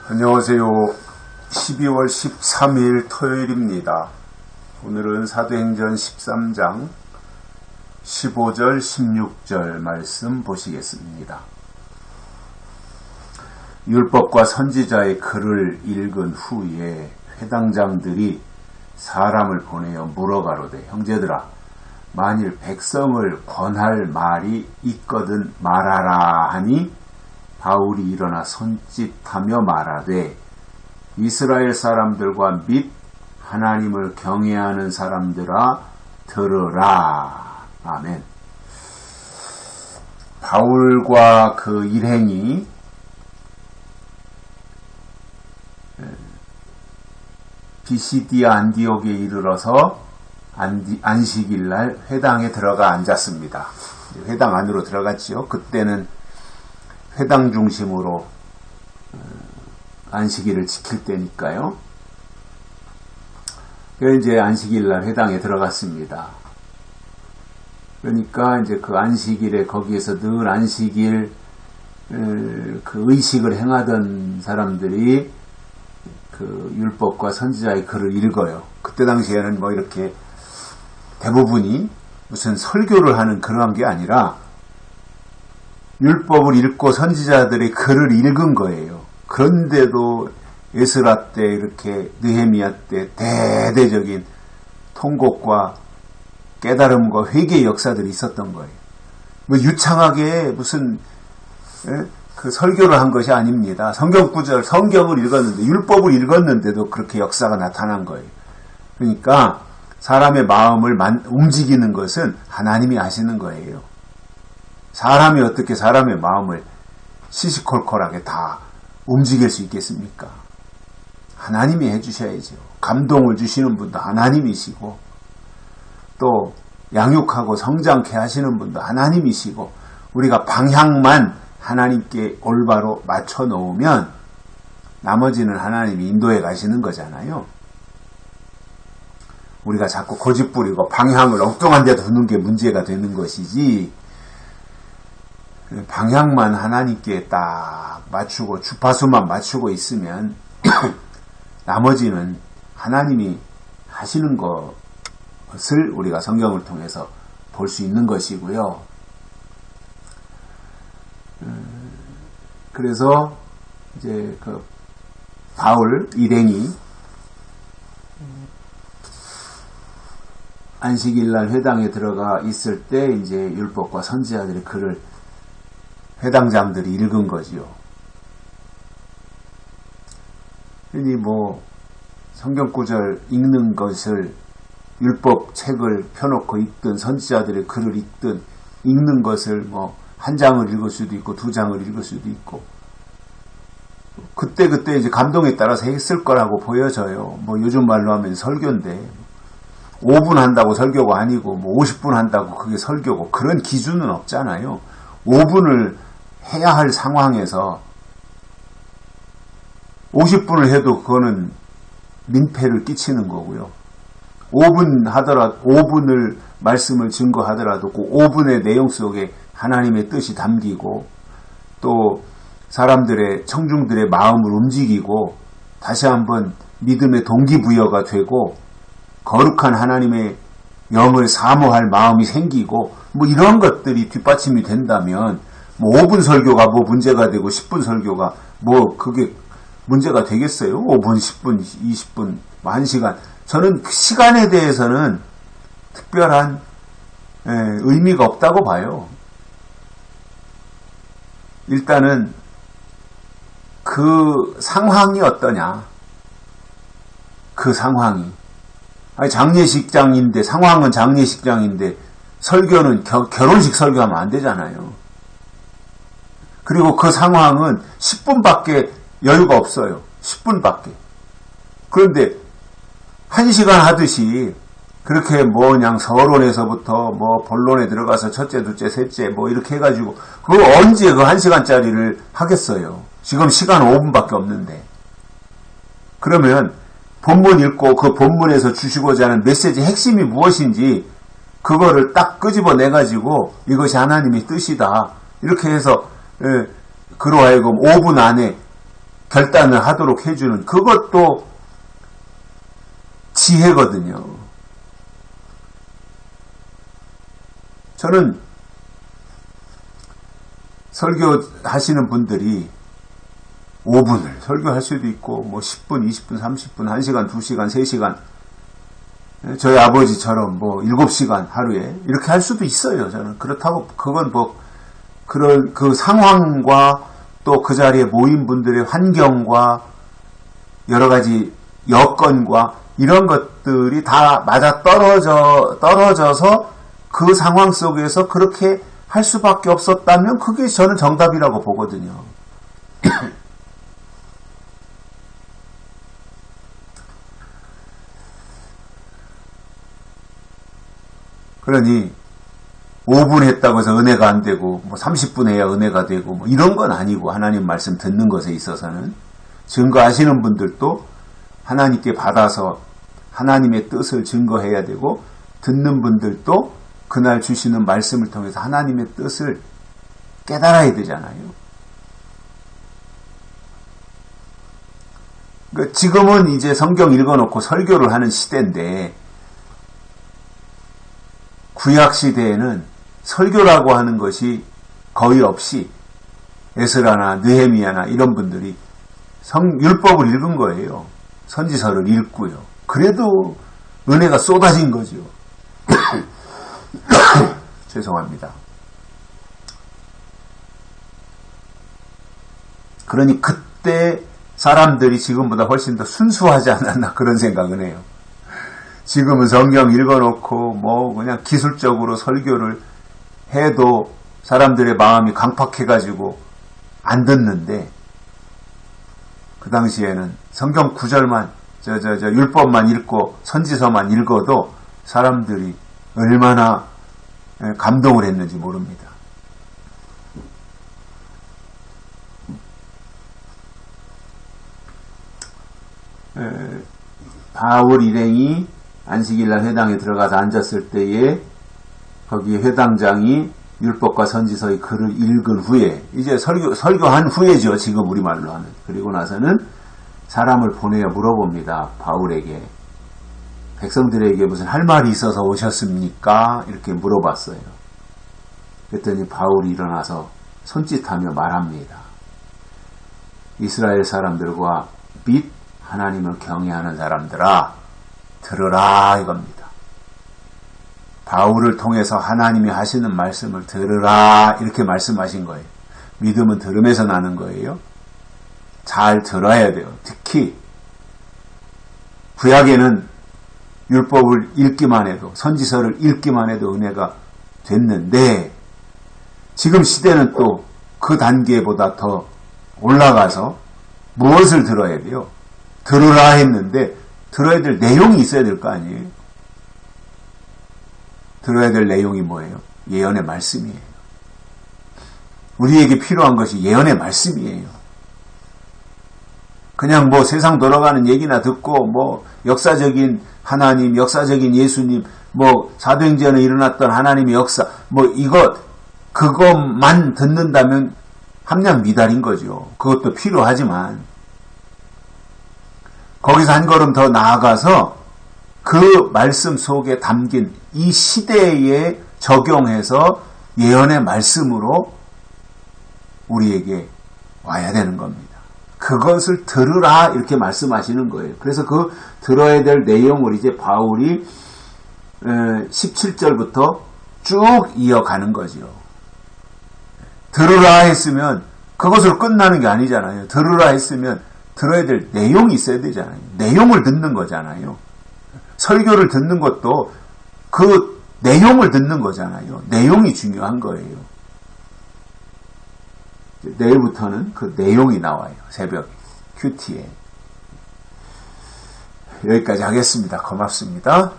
안녕하세요. 12월 13일 토요일입니다. 오늘은 사도행전 13장 15절 16절 말씀 보시겠습니다. 율법과 선지자의 글을 읽은 후에 회당장들이 사람을 보내어 물어가로되 형제들아 만일 백성을 권할 말이 있거든 말하라 하니 바울이 일어나 손짓하며 말하되 이스라엘 사람들과 및 하나님을 경외하는 사람들아 들으라. 아멘. 바울과 그 일행이 비시디아 안디옥에 이르러서 안식일날 회당에 들어가 앉았습니다. 회당 안으로 들어갔지요. 그때는 회당 중심으로 안식일을 지킬 때니까요. 그래서 이제 안식일날 회당에 들어갔습니다. 그러니까 이제 그 안식일에 거기에서 늘 안식일 그 의식을 행하던 사람들이 그 율법과 선지자의 글을 읽어요. 그때 당시에는 뭐 이렇게 대부분이 무슨 설교를 하는 그런 게 아니라 율법을 읽고 선지자들의 글을 읽은 거예요. 그런데도 에스라 때 이렇게 느헤미야 때 대대적인 통곡과 깨달음과 회개의 역사들이 있었던 거예요. 뭐 유창하게 무슨 그 설교를 한 것이 아닙니다. 성경 구절, 성경을 읽었는데 율법을 읽었는데도 그렇게 역사가 나타난 거예요. 그러니까 사람의 마음을 움직이는 것은 하나님이 하시는 거예요. 사람이 어떻게 사람의 마음을 시시콜콜하게 다 움직일 수 있겠습니까? 하나님이 해주셔야죠. 감동을 주시는 분도 하나님이시고 또 양육하고 성장케 하시는 분도 하나님이시고 우리가 방향만 하나님께 올바로 맞춰 놓으면 나머지는 하나님이 인도해 가시는 거잖아요. 우리가 자꾸 고집 부리고 방향을 엉뚱한 데 두는 게 문제가 되는 것이지 방향만 하나님께 딱 맞추고 주파수만 맞추고 있으면 나머지는 하나님이 하시는 것을 우리가 성경을 통해서 볼 수 있는 것이고요. 그래서 이제 그 바울 일행이 안식일날 회당에 들어가 있을 때 이제 율법과 선지자들의 글을 회당장들이 읽은 거지요. 그러니 뭐 성경 구절 읽는 것을 율법 책을 펴놓고 읽든 선지자들의 글을 읽든 읽는 것을 뭐 한 장을 읽을 수도 있고 두 장을 읽을 수도 있고 그때 이제 감동에 따라서 했을 거라고 보여져요. 뭐 요즘 말로 하면 설교인데 5분 한다고 설교가 아니고 뭐 50분 한다고 그게 설교고 그런 기준은 없잖아요. 5분을 해야 할 상황에서 50분을 해도 그거는 민폐를 끼치는 거고요. 5분을 말씀을 증거하더라도 그 5분의 내용 속에 하나님의 뜻이 담기고 또 사람들의 청중들의 마음을 움직이고 다시 한번 믿음의 동기부여가 되고 거룩한 하나님의 영을 사모할 마음이 생기고 뭐 이런 것들이 뒷받침이 된다면 뭐 5분 설교가 뭐 문제가 되고 10분 설교가 뭐 그게 문제가 되겠어요? 5분, 10분, 20분, 1시간. 저는 그 시간에 대해서는 특별한 의미가 없다고 봐요. 일단은 그 상황이 어떠냐. 그 상황이. 아니 장례식장인데 상황은 장례식장인데 설교는 결혼식 설교하면 안 되잖아요. 그리고 그 상황은 10분밖에 여유가 없어요. 10분밖에. 그런데 1시간 하듯이 그렇게 뭐 그냥 서론에서부터 뭐 본론에 들어가서 첫째, 둘째, 셋째 뭐 이렇게 해가지고 그걸 언제 그 1시간짜리를 하겠어요. 지금 시간 5분밖에 없는데. 그러면 본문 읽고 그 본문에서 주시고자 하는 메시지 핵심이 무엇인지 그거를 딱 끄집어내가지고 이것이 하나님의 뜻이다. 이렇게 해서 그로 하여금 5분 안에 결단을 하도록 해주는 그것도 지혜거든요. 저는 설교하시는 분들이 5분을 설교할 수도 있고 뭐 10분, 20분, 30분, 1시간, 2시간, 3시간 저희 아버지처럼 뭐 7시간 하루에 이렇게 할 수도 있어요. 저는 그렇다고 그건 뭐 그런 그 상황과 또 그 자리에 모인 분들의 환경과 여러 가지 여건과 이런 것들이 다 맞아 떨어져서 그 상황 속에서 그렇게 할 수밖에 없었다면 그게 저는 정답이라고 보거든요. 그러니 5분 했다고 해서 은혜가 안 되고 뭐 30분 해야 은혜가 되고 뭐 이런 건 아니고 하나님 말씀 듣는 것에 있어서는 증거하시는 분들도 하나님께 받아서 하나님의 뜻을 증거해야 되고 듣는 분들도 그날 주시는 말씀을 통해서 하나님의 뜻을 깨달아야 되잖아요. 그러니까 지금은 이제 성경 읽어놓고 설교를 하는 시대인데 구약 시대에는 설교라고 하는 것이 거의 없이 에스라나 느헤미야나 이런 분들이 율법을 읽은 거예요. 선지서를 읽고요. 그래도 은혜가 쏟아진 거죠. 죄송합니다. 그러니 그때 사람들이 지금보다 훨씬 더 순수하지 않았나 그런 생각은 해요. 지금은 성경 읽어놓고 뭐 그냥 기술적으로 설교를 해도 사람들의 마음이 강팍해가지고 안 듣는데 그 당시에는 성경 구절만 율법만 읽고 선지서만 읽어도 사람들이 얼마나 감동을 했는지 모릅니다. 바울 일행이 안식일날 회당에 들어가서 앉았을 때에 거기 회당장이 율법과 선지서의 글을 읽은 후에 이제 설교한 후에죠. 지금 우리말로 하는. 그리고 나서는 사람을 보내어 물어봅니다. 바울에게. 백성들에게 무슨 할 말이 있어서 오셨습니까? 이렇게 물어봤어요. 그랬더니 바울이 일어나서 손짓하며 말합니다. 이스라엘 사람들과 및 하나님을 경외하는 사람들아 들으라 이겁니다. 바울을 통해서 하나님이 하시는 말씀을 들으라 이렇게 말씀하신 거예요. 믿음은 들음에서 나는 거예요. 잘 들어야 돼요. 특히 구약에는 율법을 읽기만 해도 선지서를 읽기만 해도 은혜가 됐는데 지금 시대는 또 그 단계보다 더 올라가서 무엇을 들어야 돼요? 들으라 했는데 들어야 될 내용이 있어야 될 거 아니에요? 들어야 될 내용이 뭐예요? 예언의 말씀이에요. 우리에게 필요한 것이 예언의 말씀이에요. 그냥 뭐 세상 돌아가는 얘기나 듣고 뭐 역사적인 하나님, 역사적인 예수님, 뭐 사도행전에 일어났던 하나님의 역사, 뭐 그것만 듣는다면 함량 미달인 거죠. 그것도 필요하지만 거기서 한 걸음 더 나아가서 그 말씀 속에 담긴 이 시대에 적용해서 예언의 말씀으로 우리에게 와야 되는 겁니다. 그것을 들으라 이렇게 말씀하시는 거예요. 그래서 그 들어야 될 내용을 이제 바울이 17절부터 쭉 이어가는 거죠. 들으라 했으면 그것으로 끝나는 게 아니잖아요. 들으라 했으면 들어야 될 내용이 있어야 되잖아요. 내용을 듣는 거잖아요. 설교를 듣는 것도 그 내용을 듣는 거잖아요. 내용이 중요한 거예요. 내일부터는 그 내용이 나와요. 새벽 큐티에. 여기까지 하겠습니다. 고맙습니다.